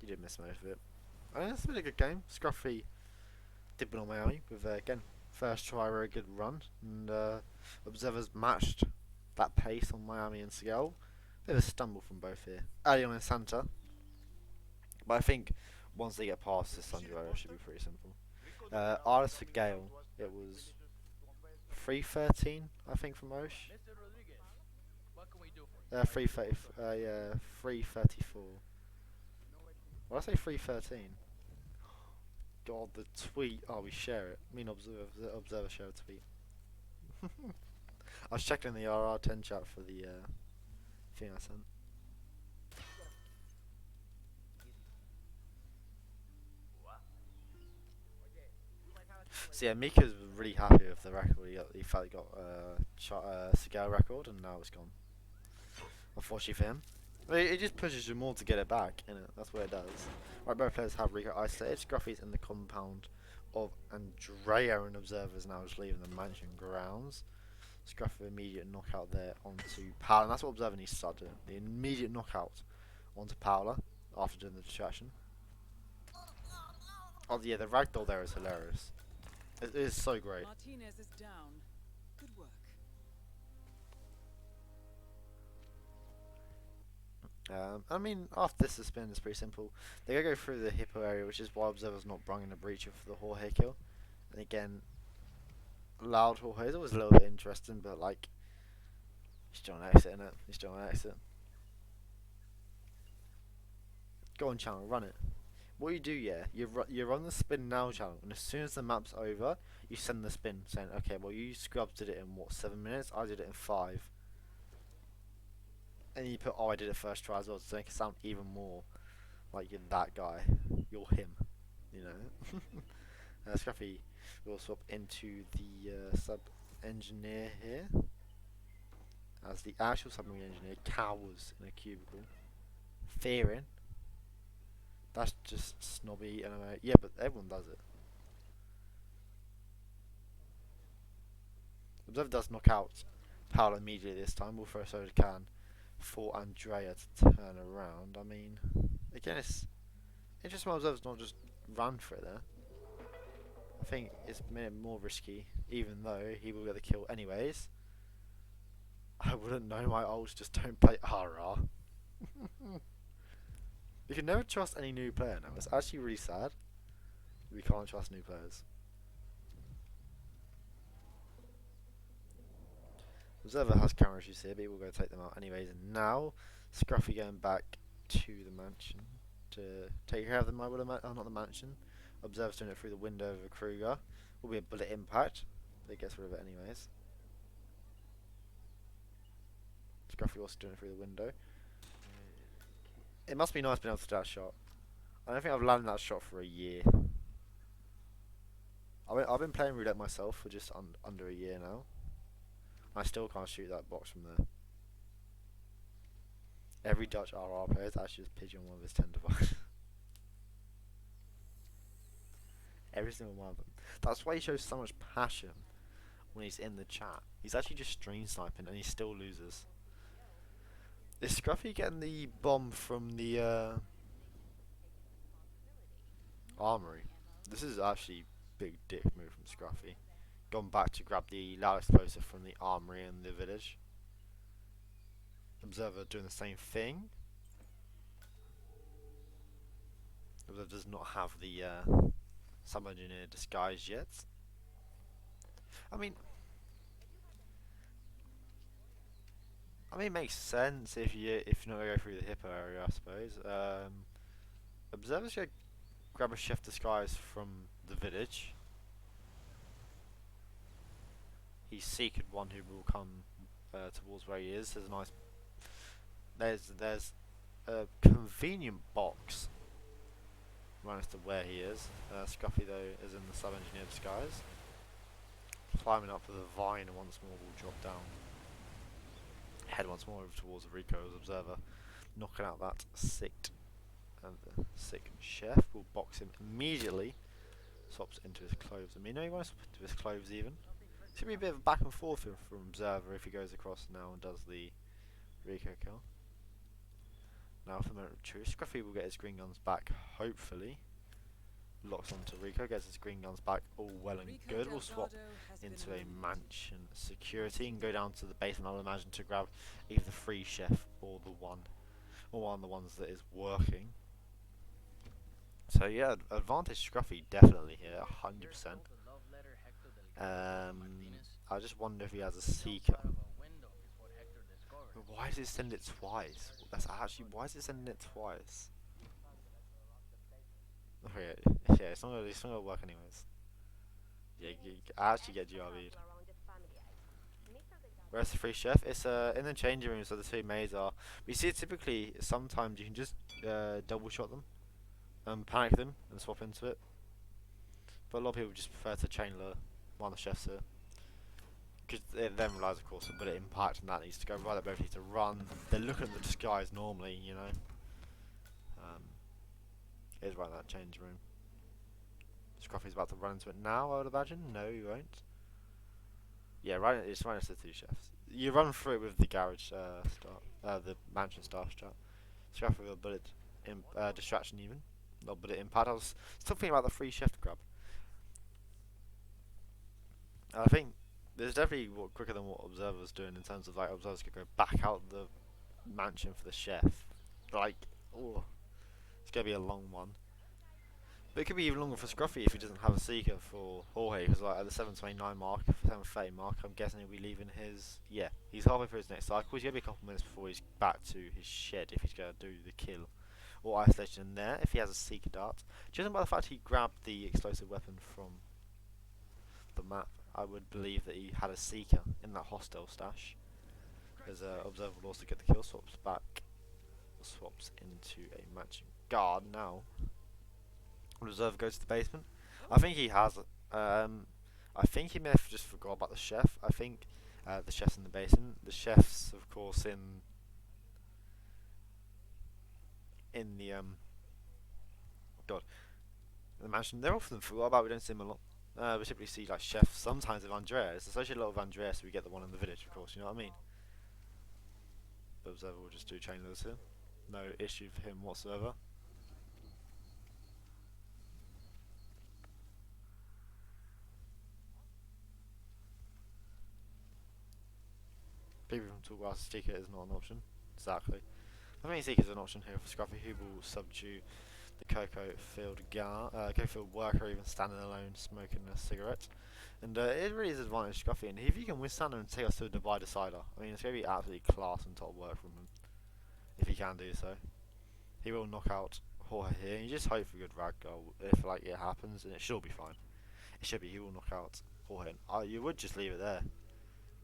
You did miss most of it. It's been a good game. Scruffy did win on Miami with again first try, very good run, and Observers matched that pace on Miami and Seagal. Bit of a stumble from both here, Alien and Santa. But I think once they get past this Sunday, it should be pretty simple. Artist for Gale, it was 313, I think, for Mosh. Mr. Rodriguez, what can we do for you? 330, yeah, 334. Why did I say 313? God, the tweet. Oh, we share it. Me and Observer share a tweet. I was checking the RR10 chat for the thing I sent. So yeah, Mika's really happy with the record. He finally got Segal record, and now it's gone. Unfortunately for him. It just pushes you more to get it back, innit? That's what it does. Right, both players have Rico isolated. Scruffy's in the compound of Andrea, and Observer's now just leaving the mansion grounds. Scruffy immediate knockout there onto Paola, and that's what Observer needs to start doing. The immediate knockout onto Paola after doing the distraction. Oh yeah, the ragdoll there is hilarious. It is so great. Martinez is down. Good work. I mean, after this spin, it's pretty simple. They're gonna go through the hippo area, which is why Observer's not bringing a breacher for the Jorge kill. And again, loud Jorge is always a little bit interesting, but like, he's still an exit, innit? He's still an exit. Go on, channel, run it. What you do, yeah, you run the spin now channel, and as soon as the map's over, you send the spin saying, okay, well you scrubs did it in what, 7 minutes? I did it in 5. And you put, oh, I did it first try as well, to make it sound even more like you're that guy. You're him, you know. Scruffy will swap into the sub-engineer here, as the actual submarine engineer cowers in a cubicle, fearing. That's just snobby, and yeah, but everyone does it. Observer does knock out Paolo immediately this time. We'll throw a soda can for Andrea to turn around. I mean, again, it's interesting why Observer's not just run for it there. I think it's made it more risky, even though he will get the kill anyways. I wouldn't know, my olds just don't play RR. You can never trust any new player now. It's actually really sad. We can't trust new players. Observer has camera issues here, but he will go take them out anyways. And now, Scruffy going back to the mansion to take care of the not the mansion. Observer's doing it through the window of a Kruger. Will be a bullet impact, but he gets rid of it anyways. Scruffy also doing it through the window. It must be nice being able to do that shot. I don't think I've landed that shot for a year. I've been playing roulette myself for just under a year now. I still can't shoot that box from there. Every Dutch RR player is actually just pigeon one of his 10 devices. Every single one of them. That's why he shows so much passion when he's in the chat. He's actually just stream sniping and he still loses. Is Scruffy getting the bomb from the armory? This is actually big dick move from Scruffy. Gone back to grab the loud explosive from the armory in the village. Observer doing the same thing. Observer does not have the sub-engineer disguise yet. I mean, it makes sense if you're not gonna go through the hippo area, I suppose. Observer's gonna grab a chef disguise from the village. He's seeked one who will come towards where he is. There's a nice. There's a convenient box right as to where he is. Scruffy though is in the sub-engineer disguise, climbing up with a vine, and once more will drop down. Head once more over towards Rico's Observer, knocking out that sick chef. Will box him immediately. Swaps into his clothes. I mean, no, he won't swap into his clothes even. It's gonna be a bit of a back and forth from Observer if he goes across now and does the Rico kill. Now for the moment of truth, Scruffy will get his green guns back, hopefully. Locks onto Rico, gets his green guns back, all well and good. We'll swap into a mansion security and go down to the basement, I'll imagine, to grab either the free chef or one of the ones that is working. So yeah, advantage Scruffy definitely here, 100%. I just wonder if he has a seeker. But why does it send it twice? That's actually, why is it sending it twice? Okay, yeah, it's not gonna work anyways. Yeah, I actually get GRB'd. Where's the free chef? It's in the changing room, so the two maids are. We see it typically. Sometimes you can just double shot them, panic them, and swap into it. But a lot of people just prefer to chain lure while the chef's here, because it then relies, of course, on bullet impact, and that needs to go right. They both need to run. They're looking at the disguise normally, you know. It is right in that change room. Scruffy's about to run into it now, I would imagine. No, he won't. Yeah, right. It's right next to the two chefs. You run through it with the garage the mansion staff strat. Scruffy with a bullet distraction even, not bullet impact. I was still thinking about the free chef grab. I think there's definitely quicker than what Observer's doing in terms of like Observer's could go back out the mansion for the chef. Like, oh, it's gonna be a long one. But it could be even longer for Scruffy if he doesn't have a seeker for Jorge, because like at the 7:29 mark, 7:30 mark, I'm guessing he'll be leaving his. Yeah, he's halfway through his next cycle. He's gonna be a couple minutes before he's back to his shed if he's gonna do the kill or isolation in there. If he has a seeker dart, judging by the fact he grabbed the explosive weapon from the map, I would believe that he had a seeker in that hostel stash. As Observer will also get the kill, swaps back, swaps into a matching guard now. Observer goes to the basement. I think he has. I think he may have just forgot about the chef. I think the chef's in the basement. The chef's, of course, in the God, the mansion. They're often forgot about. We don't see them a lot. We typically see like chefs sometimes with Andreas. Especially a lot of Andreas. We get the one in the village, of course. You know what I mean? The Observer will just do chain loads here. No issue for him whatsoever. People from talk about Seeker is not an option. Exactly. I think Seeker is an option here for Scruffy, who will subdue the Cocoa Field worker, even standing alone smoking a cigarette. And it really is advantage Scruffy. And if you can withstand him and take us to a divider decider, I mean, it's going to be absolutely class and top work from him if he can do so. He will knock out Jorge here. And you just hope for a good rag goal if like it happens, and it should be fine. It should be. He will knock out Jorge. You would just leave it there.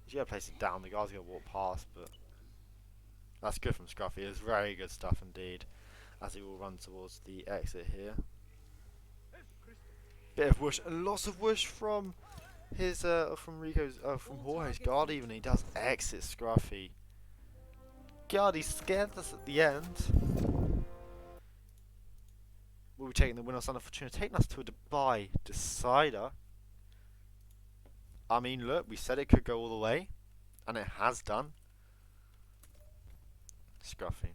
You gotta place it down, the guy's gonna walk past, but that's good from Scruffy. It's very good stuff indeed. As he will run towards the exit here. Bit of whoosh, lots of whoosh from his from Jorge's guard even. He does exit Scruffy. God, he scared us at the end. We'll be taking the winner's son of Fortuna, taking us to a Dubai decider. I mean, look, we said it could go all the way, and it has done. Scruffy.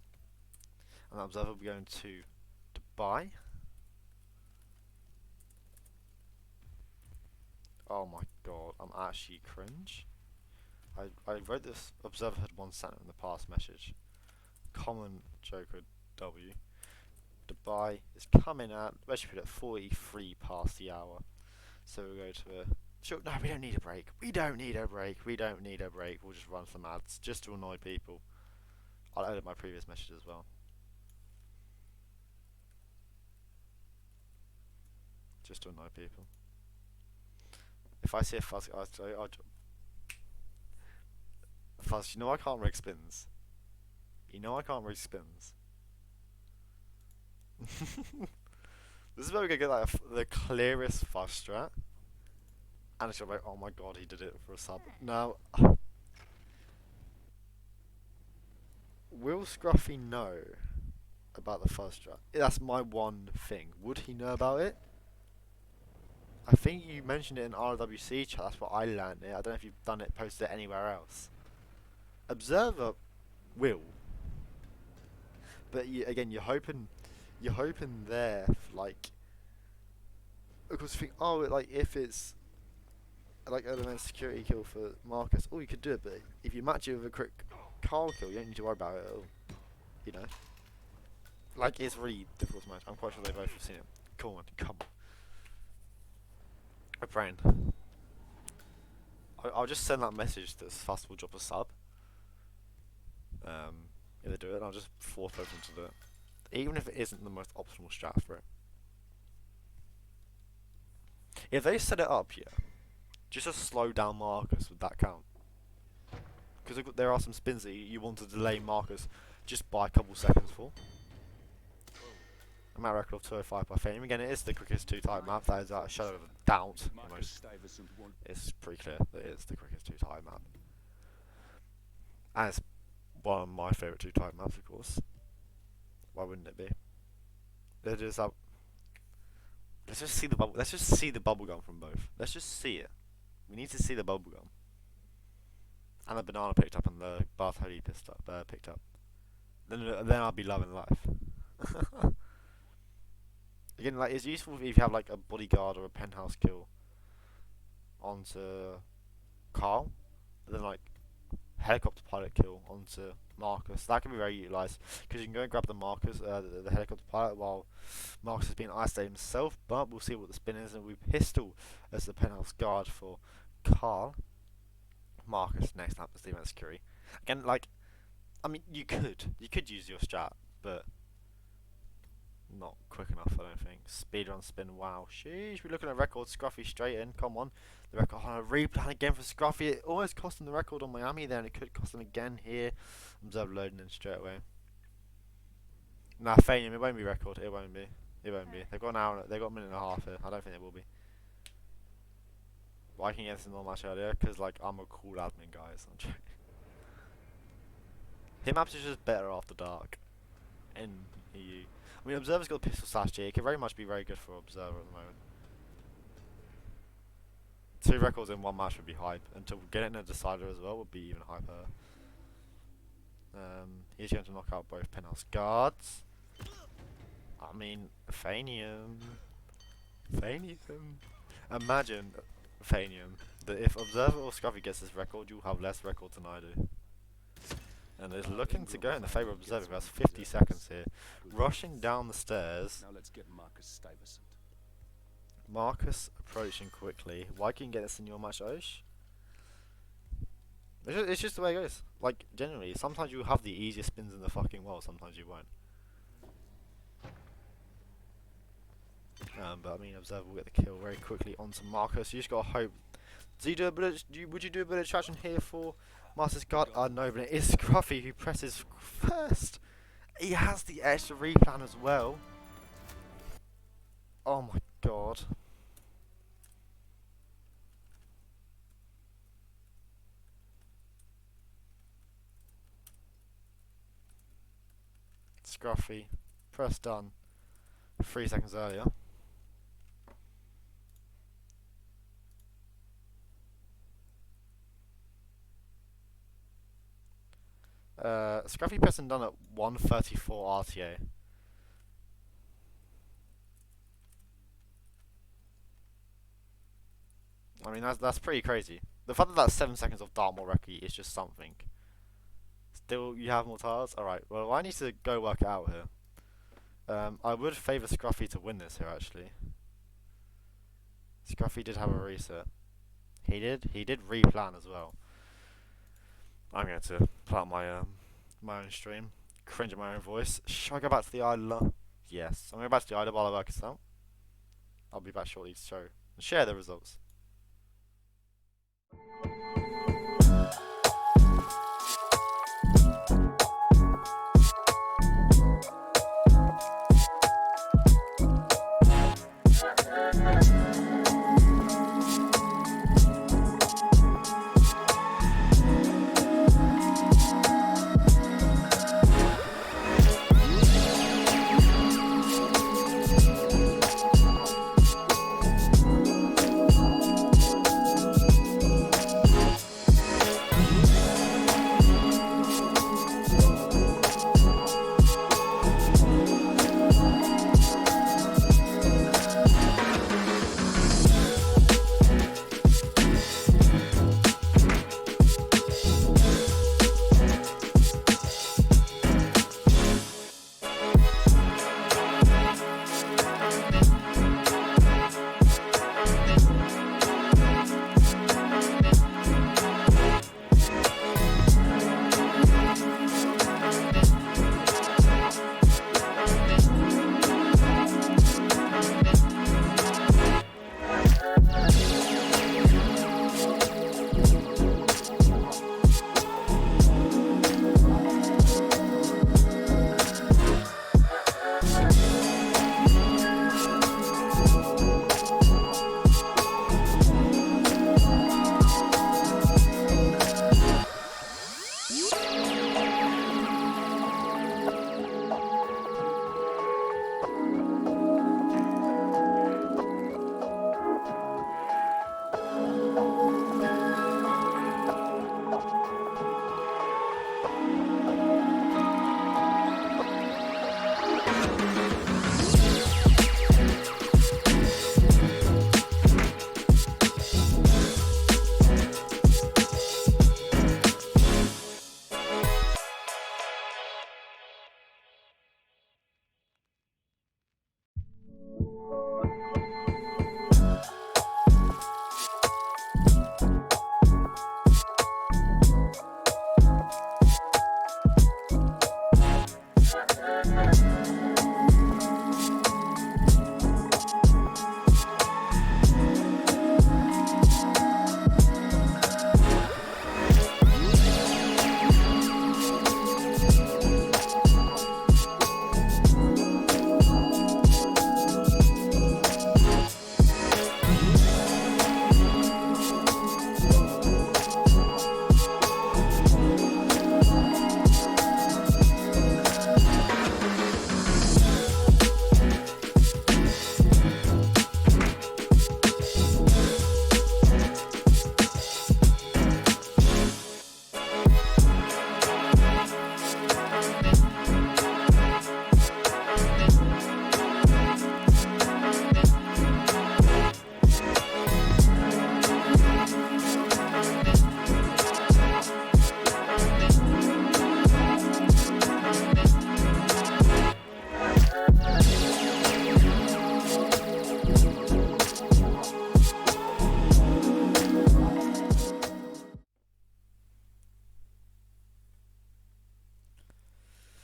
And that Observer will be going to Dubai. Oh my god, I'm actually cringe. I wrote this. Observer had one sent in the past message. Common Joker W. Dubai is coming at, let's put it, 43 past the hour. So we'll go to a. Sure, no, we don't need a break. We don't need a break. We don't need a break. We'll just run some ads just to annoy people. I'll edit my previous message as well. Just to annoy people. If I see a fuzz, Fuzz, you know I can't rig spins. You know I can't rig spins. This is where we're gonna get like the clearest fuzz strat. And it's like, oh my god, he did it for a sub. Now, will Scruffy know about the fuzz strat? That's my one thing. Would he know about it? I think you mentioned it in RWC chat. That's what I learned it. I don't know if you've done it, posted it anywhere else. Observer will, but again, you're hoping there, like, of course, you think, oh, like if it's like element security kill for Marcus, you could do it, but if you match it with a quick Carl kill, you don't need to worry about it at all. You know, like it's really difficult to match. I'm quite sure they both have seen it. Come on, come on. My brain. I'll just send that message to Fast will drop a sub. If they do it, I'll just force them to do it. Even if it isn't the most optimal strat for it. If they set it up, yeah, just to slow down Marcus, would that count? Because there are some spins that you want to delay Marcus just by a couple seconds for. I'm at a record of 205 by fame. Again, it is the quickest two-type map. That is a shadow of a doubt. It's pretty clear that it's the quickest two-type map. And it's one of my favourite two-type maps, of course. Why wouldn't it be? Let's just see the bubble. Let's just see the bubblegum from both. Let's just see it. We need to see the bubblegum. And the banana picked up and the bath hoodie picked up. Then I'll be loving life. Again, like, it's useful if you have like a bodyguard or a penthouse kill onto Carl, and then like helicopter pilot kill onto Marcus. That can be very utilised because you can go and grab the the helicopter pilot while Marcus is being isolated himself. But we'll see what the spin is, and we pistol as the penthouse guard for Carl. Marcus next up as the event security. Again, like, I mean, you could use your strat, but not quick enough, I don't think. Speedrun spin, wow. Sheesh, we're looking at record. Scruffy straight in, come on. The record on a replan again for Scruffy. It almost cost him the record on Miami there, and it could cost him again here. Observe loading in straight away. Nah, Fanium, it won't be record. It won't be. It won't be. They've got an hour, they've got a minute and a half here. I don't think it will be. But I can get this in all much earlier, because, like, I'm a cool admin, guys. I'm joking. Him maps is just better after dark. In EU. I mean, Observer's got a pistol slash G. It could very much be very good for Observer at the moment. 2 records in 1 match would be hype, and to get it in a decider as well would be even hyper. He's going to knock out both penthouse guards. I mean, Fanium. Imagine, Fanium, that if Observer or Scruffy gets this record, you'll have less records than I do. And it's looking to go in the favour of Observer, who has 50 seconds here. Rushing down the stairs. Now let's get Marcus Stuyvesant. Marcus approaching quickly. Why can you get this in your match, Osh? It's just the way it goes. Like, genuinely, sometimes you have the easiest spins in the fucking world, sometimes you won't. But I mean, Observer will get the kill very quickly onto Marcus. You just gotta hope. Would you do a bit of traction here for Master's Guard? No, but it is Scruffy who presses first. He has the extra replan as well. Oh my god. Scruffy, press done 3 seconds earlier. Scruffy pressing done at 134 RTA. I mean, that's pretty crazy. The fact that that's 7 seconds of Dartmoor Recce is just something. Still, you have more tiles? Alright, well, I need to go work it out here. I would favour Scruffy to win this here, actually. Scruffy did have a reset. He did replan as well. I'm going to put out my own stream. Cringe at my own voice. Should I go back to the idler? Yes. I'm going back to the idler while I work this out. I'll be back shortly to show and share the results.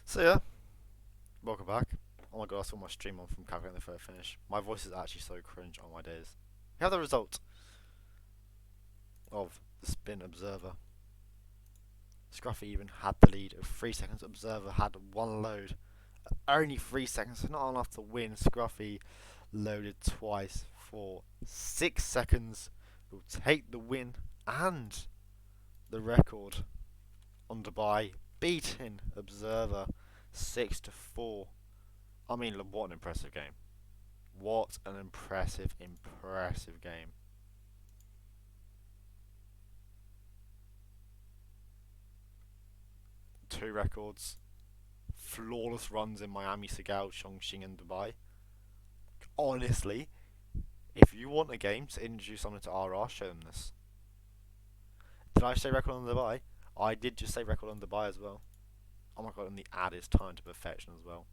So yeah, welcome back. Oh my god, I saw my stream on from calculating the photo finish. My voice is actually so cringe on my days. We have the result of the spin Observer. Scruffy even had the lead of 3 seconds. Observer had one load. Only 3 seconds, so not enough to win. Scruffy loaded twice for 6 seconds. Will take the win and the record on Dubai, beating Observer 6-4. I mean, what an impressive game. What an impressive game. Two records. Flawless runs in Miami, Segal, Chongqing and Dubai. Honestly, if you want a game to introduce someone to RR, show them this. Did I say record on Dubai? I did just say record on Dubai as well. Oh my god, and the ad is timed to perfection as well.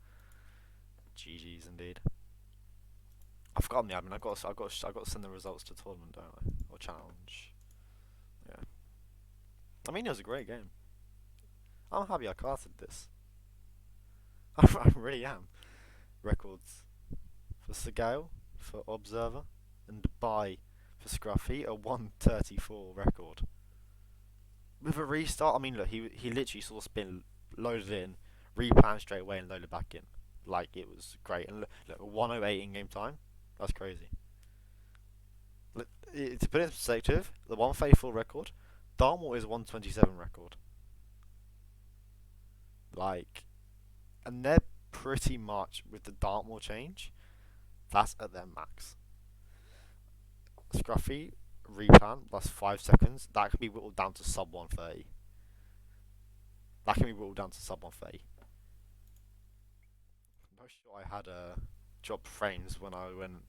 GG's indeed. I've forgotten the admin. I've got to send the results to tournament, don't I? Or challenge. Yeah. I mean, it was a great game. I'm happy I casted this. I really am. Records for Segal, for Observer, and Dubai for Scruffy, a 134 record. With a restart, I mean, look, he literally saw the spin, loaded in, replanned straight away, and loaded back in. Like, it was great. And look 108 in game time. That's crazy. Look, to put it in perspective, the 134 record, Dartmoor is 127 record. Like, and they're pretty much, with the Dartmoor change, that's at their max. Scruffy, replan, that's 5 seconds. That can be whittled down to sub 130. That can be whittled down to sub 130. I'm not sure I had job frames when I went.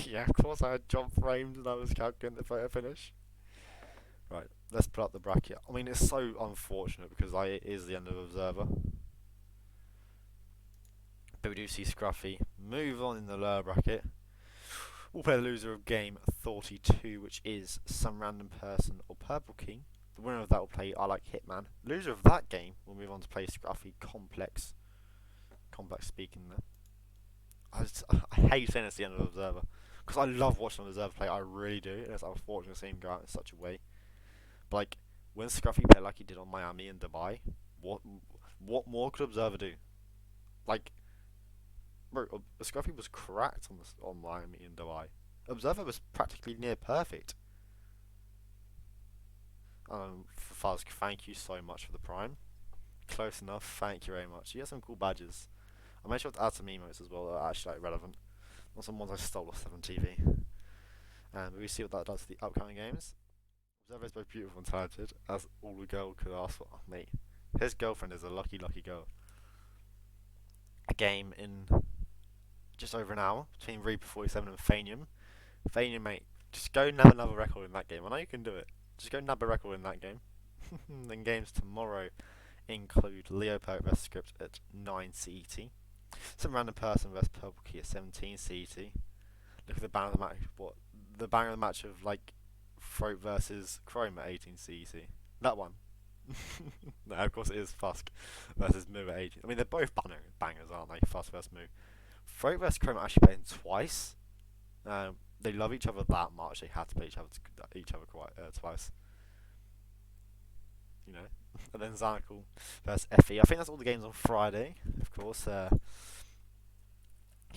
Yeah, of course I had job frames and I was calculating the photo finish. Right, let's put up the bracket. I mean, it's so unfortunate because it is the end of Observer. But we do see Scruffy move on in the lower bracket. We'll play the loser of game 42, which is some random person or Purple King. The winner of that will play I Like Hitman. Loser of that game will move on to play Scruffy Complex. Complex speaking there. I hate saying it's the end of Observer because I love watching Observer play. I really do. And it's unfortunate seeing him go out in such a way. But like when Scruffy played like he did on Miami and Dubai, what more could Observer do? Like, bro, Scruffy was cracked on Miami and Dubai. Observer was practically near perfect. Fuzz, thank you so much for the prime. Close enough. Thank you very much. You have some cool badges. I made sure to add some emotes as well that are actually like relevant. Not some ones I stole off 7TV. And we see what that does to the upcoming games. Observer is both beautiful and talented, as all the girl could ask for. Oh, mate, his girlfriend is a lucky girl. A game in just over an hour between Reaper 47 and Fanium. Fanium, mate, just go nab another record in that game. I know you can do it. Just go nab a record in that game. Then games tomorrow include Leo Pope vs Script at 9 CET. Some random person vs Purple Key at 17 CET. Look at the banner of the match. What? The banner of the match of like Throat versus Chrome at 18 CET. That one. No, of course it is Fusk versus Moo at 18. I mean, they're both bangers, aren't they? Fusk versus Moo. Throat versus Chrome actually playing twice. They love each other that much. They had to play each other twice. You know. And then Zanacle versus Effie. I think that's all the games on Friday. Of course.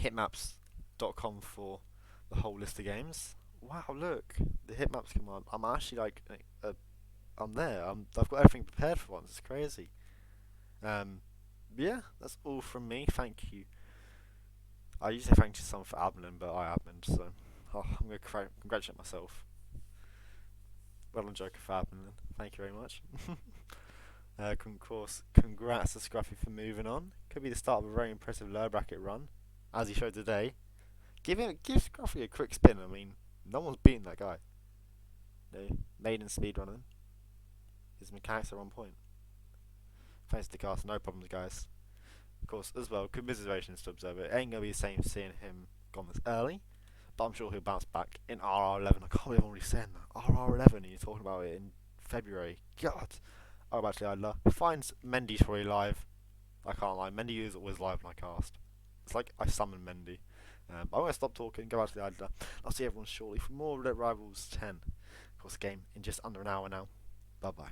Hitmaps.com for the whole list of games. Wow, look, the Hitmaps command. I'm actually like, I'm there. I've got everything prepared for once. It's crazy. Yeah, that's all from me. Thank you. I usually say thank you to someone for admin, but I admin, so I'm going to congratulate myself. Well done, Joker, for admin. Thank you very much. Of course, congrats to Scruffy for moving on. Could be the start of a very impressive lower bracket run, as he showed today. Give Scruffy a quick spin. I mean, no one's beaten that guy. No, maiden speedrunning. His mechanics are on point. Thanks to the cast, no problems, guys. Of course, as well, commiserations to Observer. It ain't gonna be the same seeing him gone this early, but I'm sure he'll bounce back in RR11. I can't believe I'm already saying that. RR11, and you're talking about it in February. God. Oh, actually, I love. Finds Mendy's probably live. I can't lie. Mendy is always live when I cast. It's like I summon Mendy. But I'm going to stop talking, go back to the idler. I'll see everyone shortly for more Roulette Rivals 10. Of course, the game in just under an hour now. Bye bye.